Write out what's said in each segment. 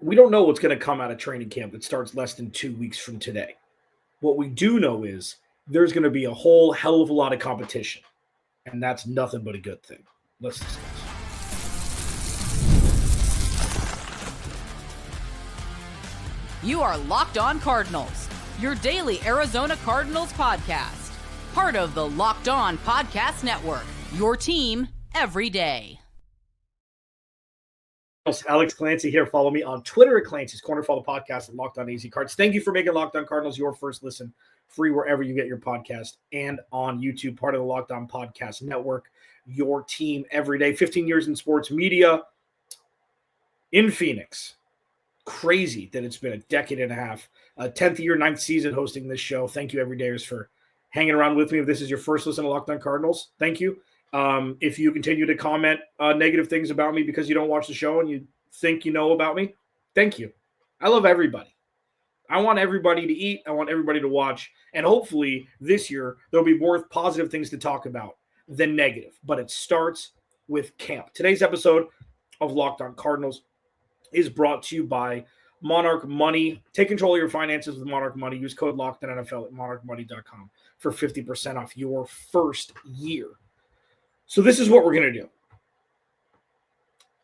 we don't know what's going to come out of training camp that starts less than 2 weeks from today. What we do know is there's going to be a whole hell of a lot of competition, and that's nothing but a good thing. Let's discuss. You are Locked On Cardinals, your daily Arizona Cardinals podcast. Part of the Locked On Podcast Network, your team every day. Alex Clancy here. Follow me on Twitter at Clancy's Corner. Follow the podcast at Locked On AZ Cards. Thank you for making Locked On Cardinals your first listen, free wherever you get your podcast and on YouTube, part of the Locked On Podcast Network, your team every day. 15 years in sports media in Phoenix. Crazy that it's been a decade and a half, 10th year, 9th season hosting this show. Thank you, everydayers, for hanging around with me. If this is your first listen to Locked On Cardinals, thank you. If you continue to comment negative things about me because you don't watch the show and you think you know about me, thank you. I love everybody. I want everybody to eat. I want everybody to watch. And hopefully this year there'll be more positive things to talk about than negative. But it starts with camp. Today's episode of Locked On Cardinals is brought to you by Monarch Money. Take control of your finances with Monarch Money. Use code LOCKEDONNFL at monarchmoney.com for 50% off your first year. So this is what we're going to do.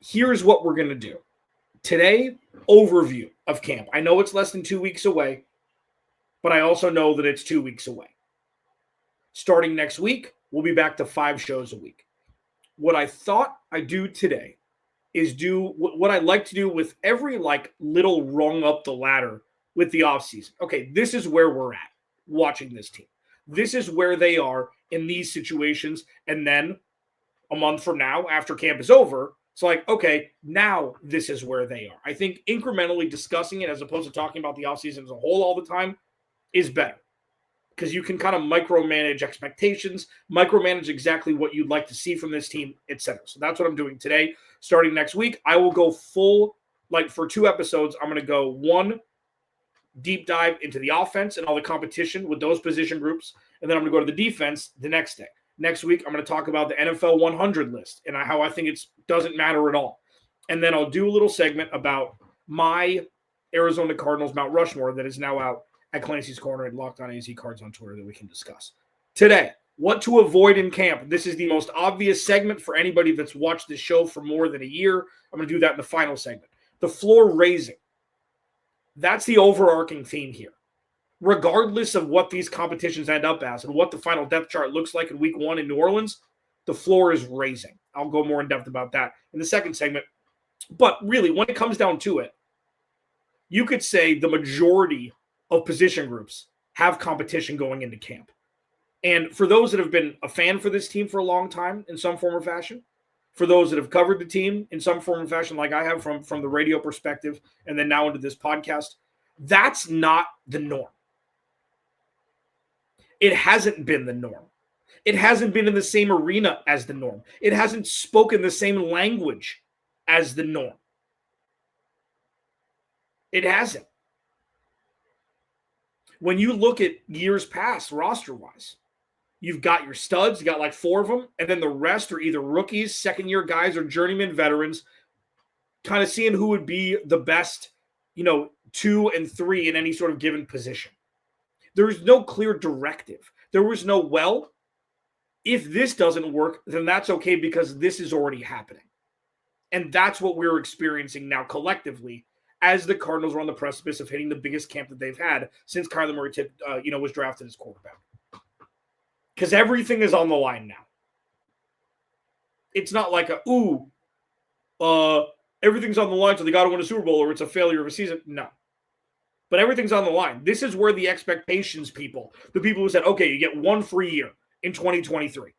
Here's what we're going to do. Today, overview of camp. I know it's less than 2 weeks away, but I also know that it's 2 weeks away. Starting next week, we'll be back to 5 shows a week. What I thought I'd do today is do what I like to do with every little rung up the ladder with the offseason. Okay, this is where we're at watching this team. This is where they are in these situations. And then a month from now, after camp is over, it's like, okay, now this is where they are. I think incrementally discussing it as opposed to talking about the offseason as a whole all the time is better. Because you can kind of micromanage expectations, micromanage exactly what you'd like to see from this team, etc. So that's what I'm doing today. Starting next week, I will go full, for 2 episodes, I'm going to go 1 deep dive into the offense and all the competition with those position groups. And then I'm going to go to the defense the next day. Next week, I'm going to talk about the NFL 100 list and how I think it doesn't matter at all. And then I'll do a little segment about my Arizona Cardinals Mount Rushmore that is now out at Clancy's Corner and Locked On AZ Cards on Twitter that we can discuss. Today, what to avoid in camp. This is the most obvious segment for anybody that's watched this show for more than a year. I'm going to do that in the final segment. The floor raising. That's the overarching theme here. Regardless of what these competitions end up as and what the final depth chart looks like in week 1 in New Orleans, the floor is raising. I'll go more in depth about that in the second segment. But really, when it comes down to it, you could say the majority of position groups have competition going into camp. And for those that have been a fan for this team for a long time in some form or fashion, for those that have covered the team in some form or fashion like I have from the radio perspective and then now into this podcast, that's not the norm. It hasn't been the norm. It hasn't been in the same arena as the norm. It hasn't spoken the same language as the norm. It hasn't. When you look at years past roster-wise, you've got your studs, you got 4 of them, and then the rest are either rookies, second-year guys, or journeyman veterans, kind of seeing who would be the best, 2 and 3 in any sort of given position. There was no clear directive. There was no, if this doesn't work, then that's okay because this is already happening. And that's what we're experiencing now collectively as the Cardinals are on the precipice of hitting the biggest camp that they've had since Kyler Murray was drafted as quarterback. Because everything is on the line now. It's not like everything's on the line so they got to win a Super Bowl or it's a failure of a season. No. But everything's on the line. This is where the expectations people, the people who said, okay, you get 1 free year in 2023.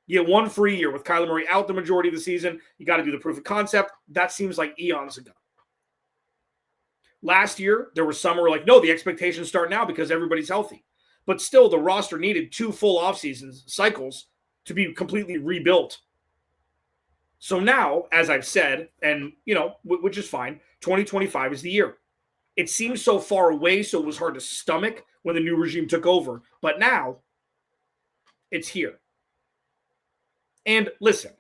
You get 1 free year with Kyler Murray out the majority of the season. You got to do the proof of concept. That seems like eons ago. Last year, there was some who were like, no, the expectations start now because everybody's healthy. But still, the roster needed 2 full offseason cycles to be completely rebuilt. So now, as I've said, and, which is fine, 2025 is the year. It seems so far away, so it was hard to stomach when the new regime took over. But now, it's here. And listen,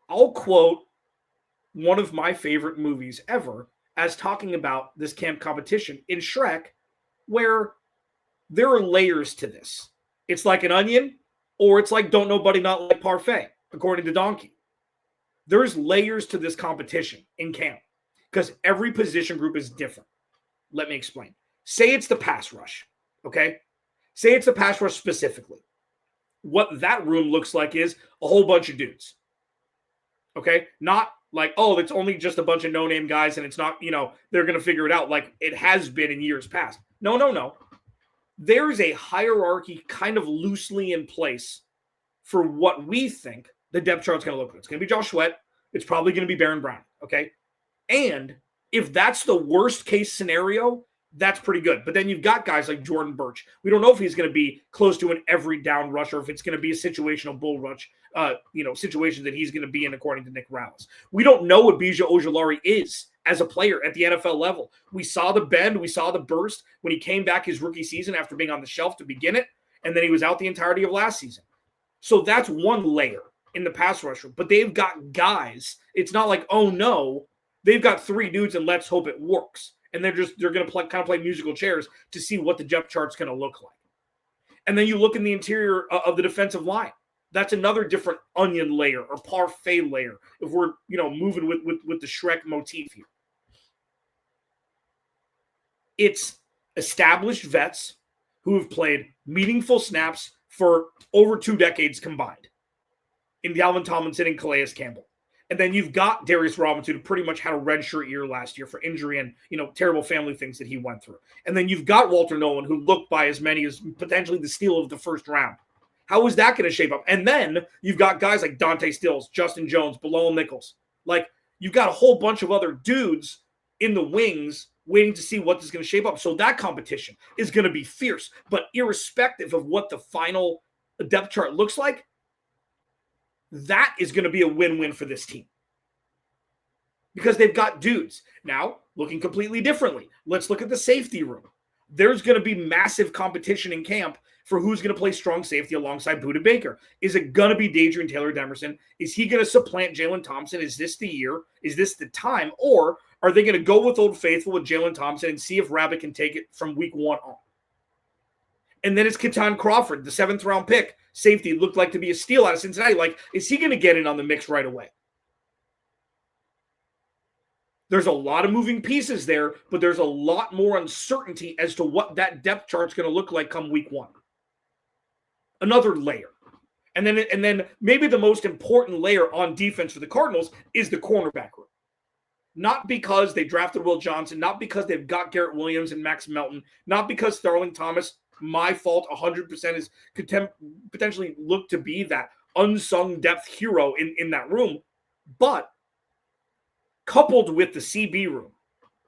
I'll quote one of my favorite movies ever as talking about this camp competition in Shrek, where there are layers to this. It's like an onion, or it's like don't nobody not like parfait, according to Donkey. There's layers to this competition in camp because every position group is different. Let me explain. Say it's the pass rush, okay? Say it's the pass rush specifically. What that room looks like is a whole bunch of dudes, okay? Not like, oh, it's only just a bunch of no-name guys and it's not, they're going to figure it out like it has been in years past. No. There's a hierarchy kind of loosely in place for what we think the depth chart's going to look like. It's going to be Josh Sweat. It's probably going to be Baron Brown, okay? And if that's the worst case scenario, that's pretty good. But then you've got guys like Jordan Birch. We don't know if he's going to be close to an every down rush or if it's going to be a situational bull rush, situation that he's going to be in, according to Nick Rallis. We don't know what Bija Ojulari is as a player at the NFL level. We saw the bend, we saw the burst when he came back his rookie season after being on the shelf to begin it, and then he was out the entirety of last season. So that's one layer in the pass rusher. But they've got guys. It's not like, oh no, they've got 3 dudes and let's hope it works. And they're going to kind of play musical chairs to see what the depth chart's going to look like. And then you look in the interior of the defensive line. That's another different onion layer or parfait layer if we're, moving with the Shrek motif here. It's established vets who have played meaningful snaps for over 2 decades combined in Dalvin Tomlinson and Calais Campbell. And then you've got Darius Robinson, who pretty much had a redshirt year last year for injury and, terrible family things that he went through. And then you've got Walter Nolan, who looked by as many as potentially the steal of the first round. How is that going to shape up? And then you've got guys like Dante Stills, Justin Jones, Bilal Nichols. Like, you've got a whole bunch of other dudes in the wings waiting to see what is going to shape up. So that competition is going to be fierce. But irrespective of what the final depth chart looks like, that is going to be a win-win for this team because they've got dudes. Now, looking completely differently, let's look at the safety room. There's going to be massive competition in camp for who's going to play strong safety alongside Budda Baker. Is it going to be Dadrian Taylor-Demerson? Is he going to supplant Jalen Thompson? Is this the year? Is this the time? Or are they going to go with Old Faithful with Jalen Thompson and see if Rabbit can take it from week 1 on? And then it's Keaton Crawford, the 7th-round pick. Safety looked like to be a steal out of Cincinnati. Like, is he going to get in on the mix right away? There's a lot of moving pieces there, but there's a lot more uncertainty as to what that depth chart's going to look like come week 1. Another layer. And then maybe the most important layer on defense for the Cardinals is the cornerback room. Not because they drafted Will Johnson, not because they've got Garrett Williams and Max Melton, not because Sterling Thomas, my fault, 100% is potentially looked to be that unsung depth hero in that room. But coupled with the CB room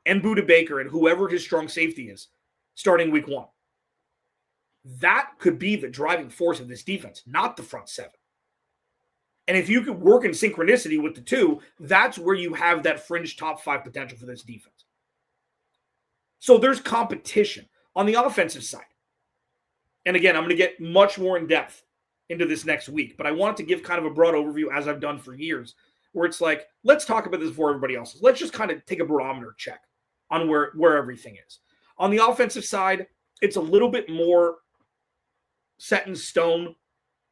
and Budda Baker and whoever his strong safety is starting week 1, that could be the driving force of this defense, not the front 7. And if you could work in synchronicity with the 2, that's where you have that fringe top 5 potential for this defense. So there's competition on the offensive side. And again, I'm going to get much more in depth into this next week, but I want to give kind of a broad overview as I've done for years, where it's like, let's talk about this before everybody else is. Let's just kind of take a barometer check on where everything is. On the offensive side, it's a little bit more set in stone.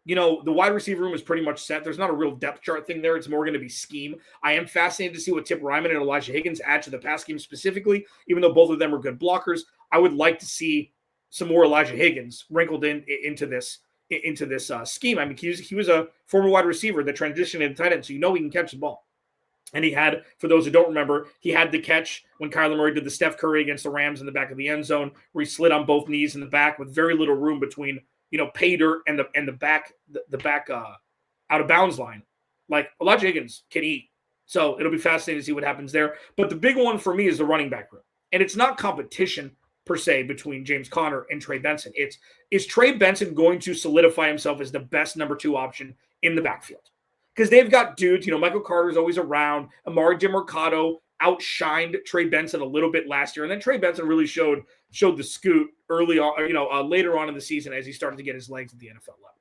The wide receiver room is pretty much set. There's not a real depth chart thing there. It's more going to be scheme. I am fascinated to see what Tip Ryman and Elijah Higgins add to the pass game specifically, even though both of them are good blockers. I would like to see some more Elijah Higgins wrinkled into this scheme. I mean, he was a former wide receiver that transitioned into tight end, so he can catch the ball. And he had, for those who don't remember, he had the catch when Kyler Murray did the Steph Curry against the Rams in the back of the end zone, where he slid on both knees in the back with very little room between pay dirt and the back out of bounds line. Like, Elijah Higgins can eat, so it'll be fascinating to see what happens there. But the big one for me is the running back room, and it's not competition per se between James Conner and Trey Benson. Is Trey Benson going to solidify himself as the best number 2 option in the backfield? Because they've got dudes, Michael Carter's always around. Amari DeMercado outshined Trey Benson a little bit last year, and then Trey Benson really showed the scoot early on, later on in the season as he started to get his legs at the NFL level.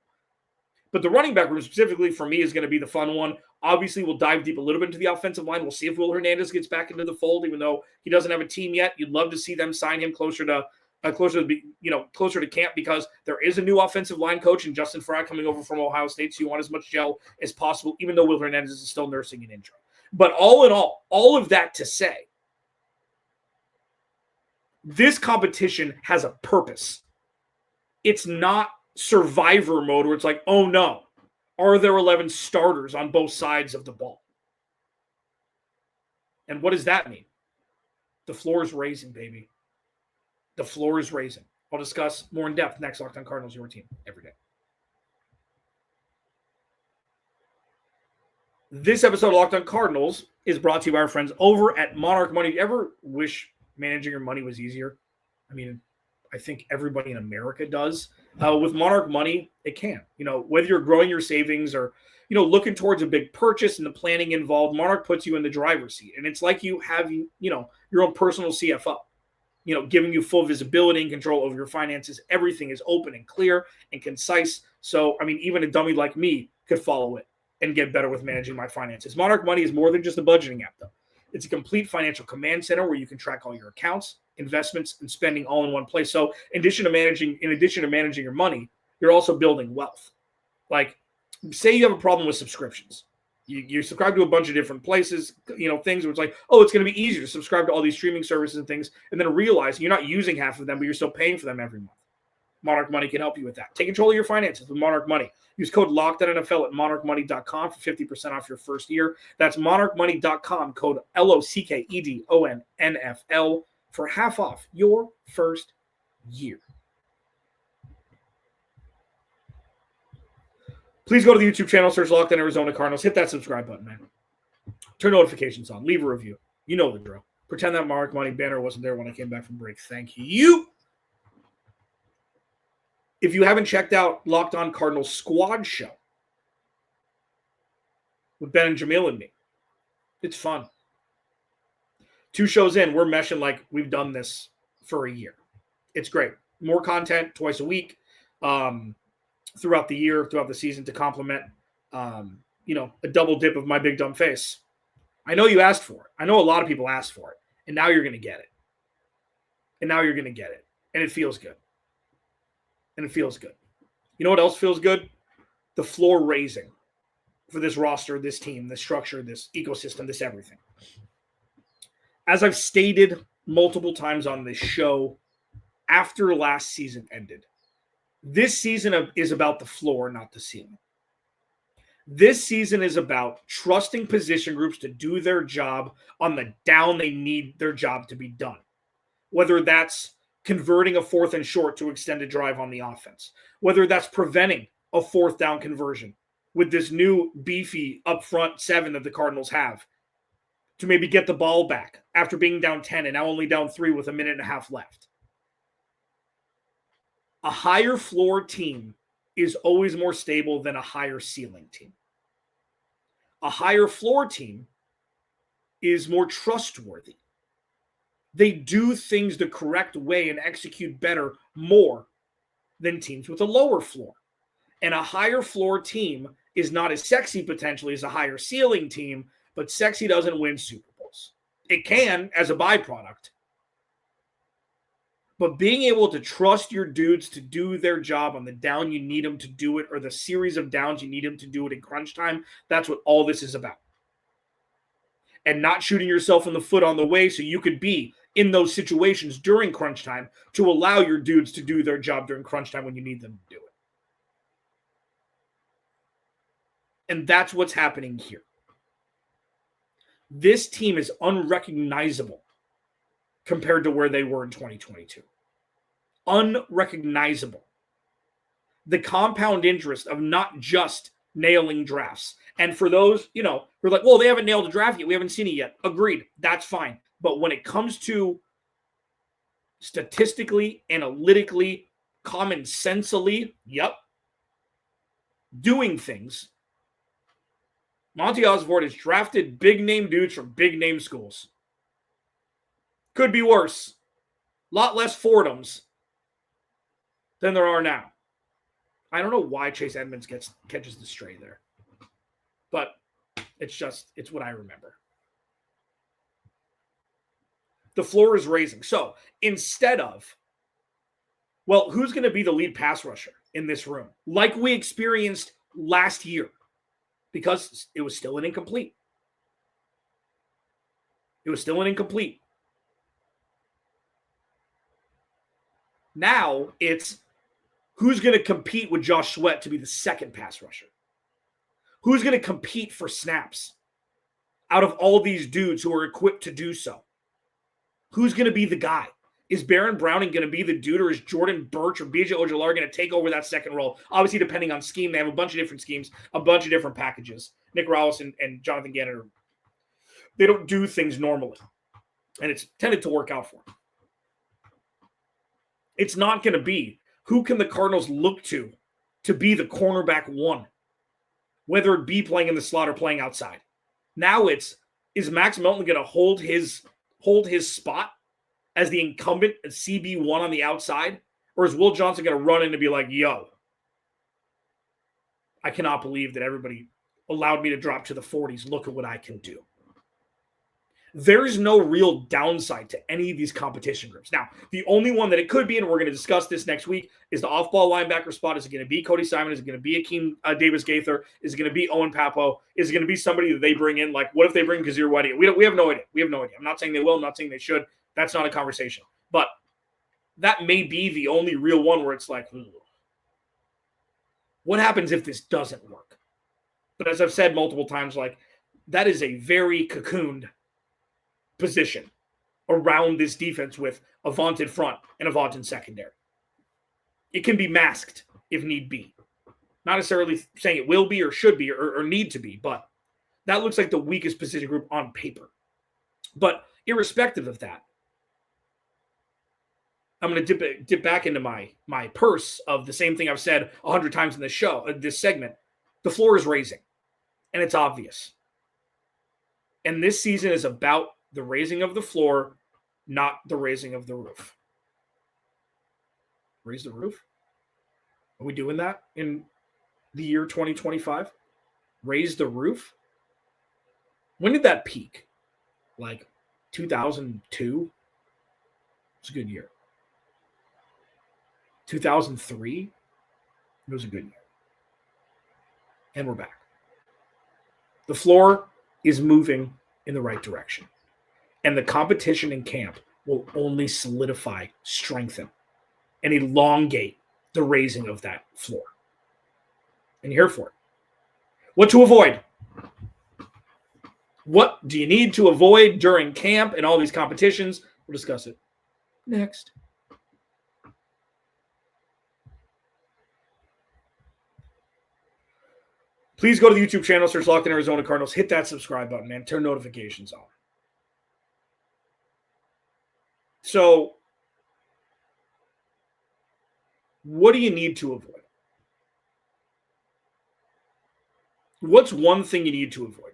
But the running back room specifically for me is going to be the fun one. Obviously, we'll dive deep a little bit into the offensive line. We'll see if Will Hernandez gets back into the fold, even though he doesn't have a team yet. You'd love to see them sign him closer to camp, because there is a new offensive line coach and Justin Frye coming over from Ohio State, so you want as much gel as possible, even though Will Hernandez is still nursing an injury. But all in all of that to say, this competition has a purpose. It's not survivor mode where it's like, oh no, are there 11 starters on both sides of the ball? And what does that mean? The floor is raising, baby. The floor is raising. I'll discuss more in depth next. Locked On Cardinals, your team every day. This episode of Locked On Cardinals is brought to you by our friends over at Monarch Money. Do you ever wish managing your money was easier? I mean, I think everybody in America does. With Monarch Money, it can. Whether you're growing your savings or, looking towards a big purchase and the planning involved, Monarch puts you in the driver's seat. And it's like you have, your own personal CFO, giving you full visibility and control over your finances. Everything is open and clear and concise. So, even a dummy like me could follow it and get better with managing my finances. Monarch Money is more than just a budgeting app, though. It's a complete financial command center where you can track all your accounts, investments, and spending all in one place. So in addition to managing your money, you're also building wealth. Like, say you have a problem with subscriptions. You subscribe to a bunch of different places, things where it's like, oh, it's going to be easier to subscribe to all these streaming services and things, and then realize you're not using half of them, but you're still paying for them every month. Monarch Money can help you with that. Take control of your finances with Monarch Money. Use code LOCKEDONNFL at monarchmoney.com for 50% off your first year. That's monarchmoney.com, code LOCKEDONNFL for half off your first year. Please go to the YouTube channel, search Locked On Arizona Cardinals. Hit that subscribe button, man. Turn notifications on. Leave a review. You know the drill. Pretend that Monarch Money banner wasn't there when I came back from break. Thank you. If you haven't checked out Locked On Cardinals Squad Show with Ben and Jamil and me, it's fun. 2 shows in, we're meshing like we've done this for a year. It's great. More content twice a week, throughout the year, throughout the season to complement, a double dip of my big dumb face. I know you asked for it. I know a lot of people asked for it, and now you're going to get it. And it feels good. You know what else feels good? The floor raising for this roster, this team, this structure, this ecosystem, this everything. As I've stated multiple times on this show, after last season ended, this season is about the floor, not the ceiling. This season is about trusting position groups to do their job on the down they need their job to be done. Whether that's converting a 4th and short to extend a drive on the offense, whether that's preventing a 4th down conversion with this new beefy up front 7 that the Cardinals have to maybe get the ball back after being down 10 and now only down 3 with a minute and a half left. A higher floor team is always more stable than a higher ceiling team. A higher floor team is more trustworthy. They do things the correct way and execute better more than teams with a lower floor. And a higher floor team is not as sexy potentially as a higher ceiling team, but sexy doesn't win Super Bowls. It can as a byproduct. But being able to trust your dudes to do their job on the down you need them to do it, or the series of downs you need them to do it in crunch time, that's what all this is about. And not shooting yourself in the foot on the way so you could be in those situations during crunch time to allow your dudes to do their job during crunch time when you need them to do it. And that's what's happening here. This team is unrecognizable compared to where they were in 2022. Unrecognizable. The compound interest of not just nailing drafts. And for those, who are like, well, they haven't nailed a draft yet. We haven't seen it yet. Agreed. That's fine. But when it comes to statistically, analytically, common sensely, doing things, Monty Osborne has drafted big-name dudes from big-name schools. Could be worse. A lot less Fordhams than there are now. I don't know why Chase Edmonds catches the stray there. But it's what I remember. The floor is raising. So instead of, well, who's going to be the lead pass rusher in this room? Like we experienced last year, because it was still an incomplete. It was still an incomplete. Now it's who's going to compete with Josh Sweat to be the second pass rusher? Who's going to compete for snaps out of all these dudes who are equipped to do so? Who's going to be the guy? Is Baron Browning going to be the dude, or is Jordan Birch or BJ Ojulari going to take over that second role? Obviously, depending on scheme. They have a bunch of different schemes, a bunch of different packages. Nick Rallis and Jonathan Gannon, they don't do things normally, and it's tended to work out for them. It's not going to be who can the Cardinals look to be the cornerback one, whether it be playing in the slot or playing outside. Now is Max Melton going to hold his spot as the incumbent at CB1 on the outside? Or is Will Johnson going to run in and be like, yo, I cannot believe that everybody allowed me to drop to the 40s. Look at what I can do. There's no real downside to any of these competition groups. Now, the only one that it could be, and we're going to discuss this next week, is the off-ball linebacker spot. Is it going to be Cody Simon? Is it going to be Akeem Davis-Gaither? Is it going to be Owen Papo? Is it going to be somebody that they bring in? Like, what if they bring Kazir White in? We have no idea. We have no idea. I'm not saying they will. I'm not saying they should. That's not a conversation. But that may be the only real one where it's like, what happens if this doesn't work? But as I've said multiple times, like, that is a very cocooned position around this defense with a vaunted front and a vaunted secondary. It can be masked if need be. Not necessarily saying it will be or should be or need to be, but that looks like the weakest position group on paper. But irrespective of that, I'm going to dip back into my purse of the same thing I've said 100 times in this show, this segment. The floor is raising, and it's obvious. And this season is about the raising of the floor, not the raising of the roof. Raise the roof? Are we doing that in the year 2025? Raise the roof? When did that peak? Like 2002? It's a good year. 2003? It was a good year. And we're back. The floor is moving in the right direction. And the competition in camp will only solidify, strengthen, and elongate the raising of that floor. And you're here for it. What to avoid? What do you need to avoid during camp and all these competitions? We'll discuss it next. Please go to the YouTube channel, search Locked On Arizona Cardinals. Hit that subscribe button, man. Turn notifications on. So, what do you need to avoid? What's one thing you need to avoid?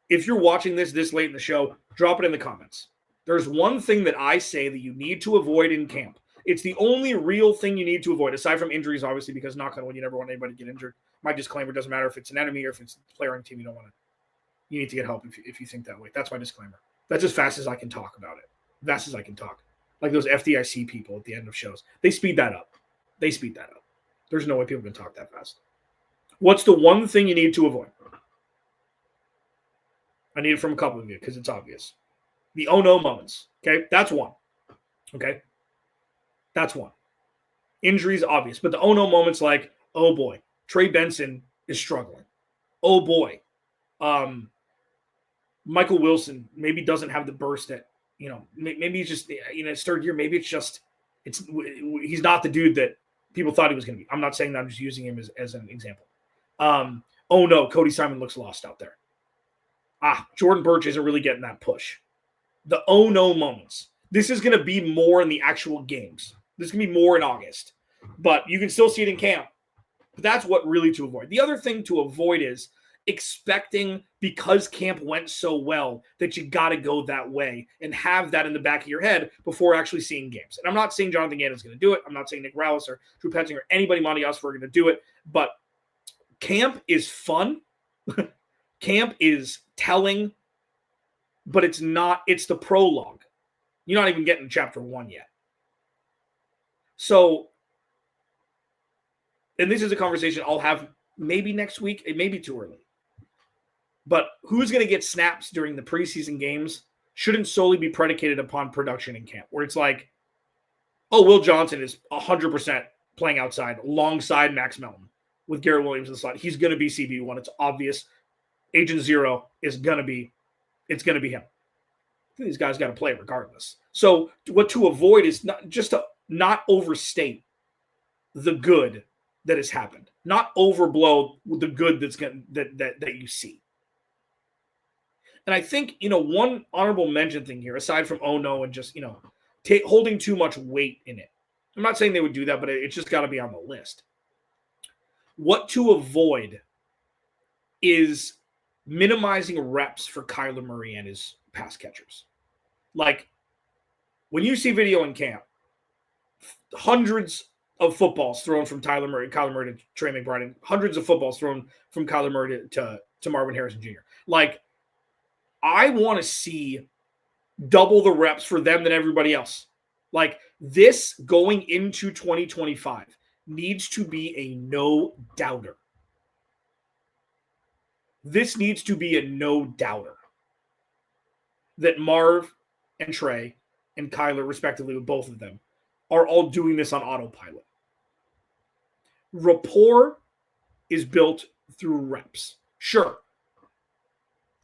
If you're watching this late in the show, drop it in the comments. There's one thing that I say that you need to avoid in camp. It's the only real thing you need to avoid, aside from injuries, obviously, because knock on wood, you never want anybody to get injured. My disclaimer doesn't matter if it's an enemy or if it's a player on the team. You need to get help if you think that way. That's my disclaimer. That's as fast as I can talk about it. Fast as I can talk. Like those FDIC people at the end of shows. They speed that up. There's no way people can talk that fast. What's the one thing you need to avoid? I need it from a couple of you because it's obvious. The oh no moments. Okay, that's one. Okay, that's one. Injuries, obvious. But the oh no moments like, oh boy, Trey Benson is struggling. Oh boy. Michael Wilson maybe doesn't have the burst that, maybe he's just, his third year, maybe he's not the dude that people thought he was going to be. I'm not saying that, I'm just using him as an example. Oh no, Cody Simon looks lost out there. Jordan Birch isn't really getting that push. The oh no moments. This is going to be more in the actual games. This is going to be more in August. But you can still see it in camp. But that's what really to avoid. The other thing to avoid is expecting, because camp went so well, that you got to go that way and have that in the back of your head before actually seeing games. And I'm not saying Jonathan Gannon's going to do it. I'm not saying Nick Rallis or Drew Petzing or anybody Monty Osfer are going to do it. But camp is fun. Camp is telling. But it's not. It's the prologue. You're not even getting chapter 1 yet. So, and this is a conversation I'll have maybe next week. It may be too early. But who's going to get snaps during the preseason games shouldn't solely be predicated upon production in camp, where it's like, oh, Will Johnson is 100% playing outside alongside Max Melton with Garrett Williams in the slot. He's going to be CB1. It's obvious. Agent Zero is going to be, it's going to be him. These guys got to play regardless. So what to avoid is not just to not overstate the good that has happened, not overblow the good that's going that you see. And I think, one honorable mention thing here, aside from oh no and just, holding too much weight in it. I'm not saying they would do that, but it's just got to be on the list. What to avoid is minimizing reps for Kyler Murray and his pass catchers. Like, when you see video in camp, hundreds of footballs thrown from Kyler Murray to Trey McBride, and hundreds of footballs thrown from Kyler Murray to Marvin Harrison Jr. Like, I want to see double the reps for them than everybody else. Like, this going into 2025 needs to be a no-doubter. This needs to be a no-doubter that Marv and Trey and Kyler, respectively, with both of them, are all doing this on autopilot. Rapport is built through reps. Sure.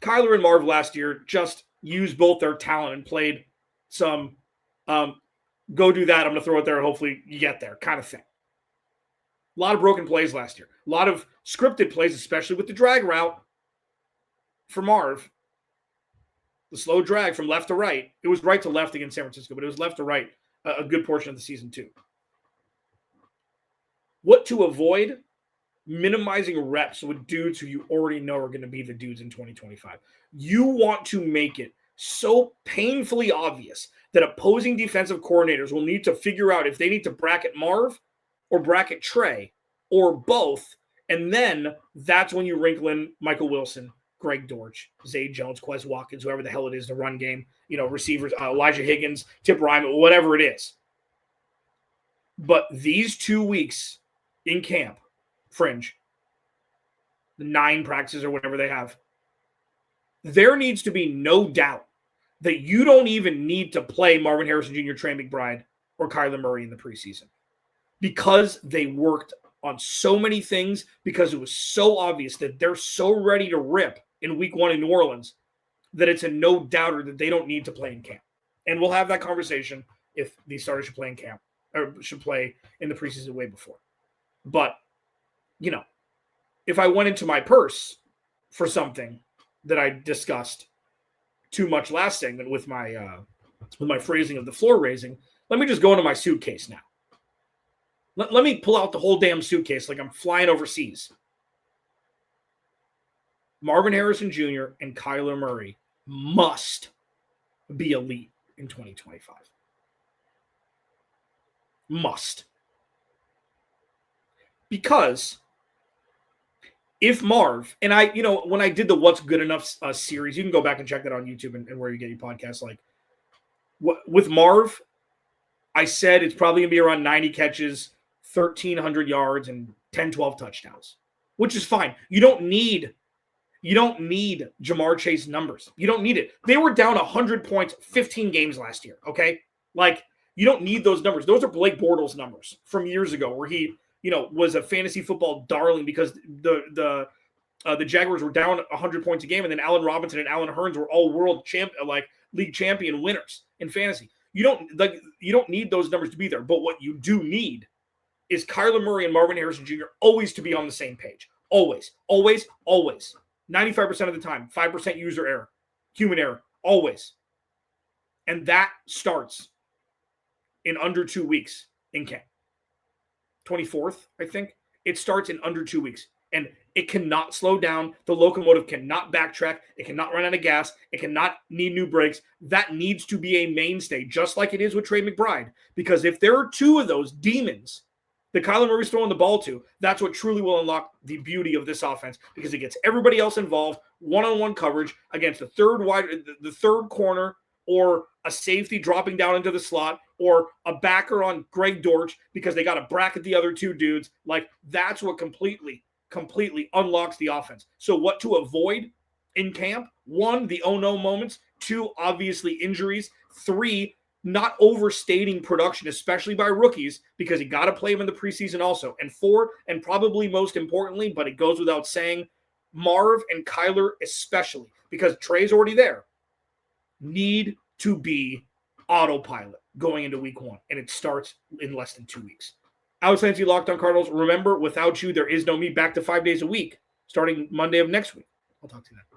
Kyler and Marv last year just used both their talent and played some go do that, I'm going to throw it there, and hopefully you get there kind of thing. A lot of broken plays last year. A lot of scripted plays, especially with the drag route for Marv. The slow drag from left to right. It was right to left against San Francisco, but it was left to right a good portion of the season too. What to avoid? Minimizing reps with dudes who you already know are going to be the dudes in 2025. You want to make it so painfully obvious that opposing defensive coordinators will need to figure out if they need to bracket Marv or bracket Trey or both. And then that's when you wrinkle in Michael Wilson, Greg Dortch, Zay Jones, Quez Watkins, whoever the hell it is, the run game, receivers, Elijah Higgins, Tip Ryman, whatever it is. But these 2 weeks in camp, fringe, the 9 practices or whatever they have, there needs to be no doubt that you don't even need to play Marvin Harrison Jr., Trey McBride, or Kyler Murray in the preseason because they worked on so many things, because it was so obvious that they're so ready to rip in week 1 in New Orleans that it's a no-doubter that they don't need to play in camp. And we'll have that conversation if these starters should play in camp or should play in the preseason way before. But, if I went into my purse for something that I discussed too much last segment with my phrasing of the floor raising, let me just go into my suitcase now. Let me pull out the whole damn suitcase like I'm flying overseas. Marvin Harrison Jr. and Kyler Murray must be elite in 2025. Must. Because if Marv, and I, when I did the What's Good Enough series, you can go back and check that on YouTube and where you get your podcasts. Like, with Marv, I said it's probably going to be around 90 catches, 1,300 yards, and 10, 12 touchdowns, which is fine. You don't need Jamar Chase numbers. You don't need it. They were down 100 points, 15 games last year, okay? Like, you don't need those numbers. Those are Blake Bortles numbers from years ago where he, was a fantasy football darling because the Jaguars were down 100 points a game, and then Allen Robinson and Allen Hurns were all league champion winners in fantasy. You don't need those numbers to be there. But what you do need is Kyler Murray and Marvin Harrison Jr. always to be on the same page. Always, always, always. 95% of the time, 5% user error, human error, always. And that starts in under 2 weeks in camp. 24th, I think. It starts in under 2 weeks. And it cannot slow down. The locomotive cannot backtrack. It cannot run out of gas. It cannot need new brakes. That needs to be a mainstay, just like it is with Trey McBride. Because if there are two of those demons that Kyler Murray's throwing the ball to, that's what truly will unlock the beauty of this offense, because it gets everybody else involved, one-on-one coverage against the third corner, or a safety dropping down into the slot, or a backer on Greg Dortch because they got to bracket the other two dudes. Like, that's what completely unlocks the offense. So what to avoid in camp? 1, the oh no moments. 2, obviously injuries. 3, not overstating production, especially by rookies, because you got to play them in the preseason also. And 4, and probably most importantly, but it goes without saying, Marv and Kyler especially, because Trey's already there, need to be autopilot going into week 1. And it starts in less than 2 weeks. Alex Clancy, Locked On Cardinals. Remember, without you, there is no me. Back to 5 days a week, starting Monday of next week. I'll talk to you then.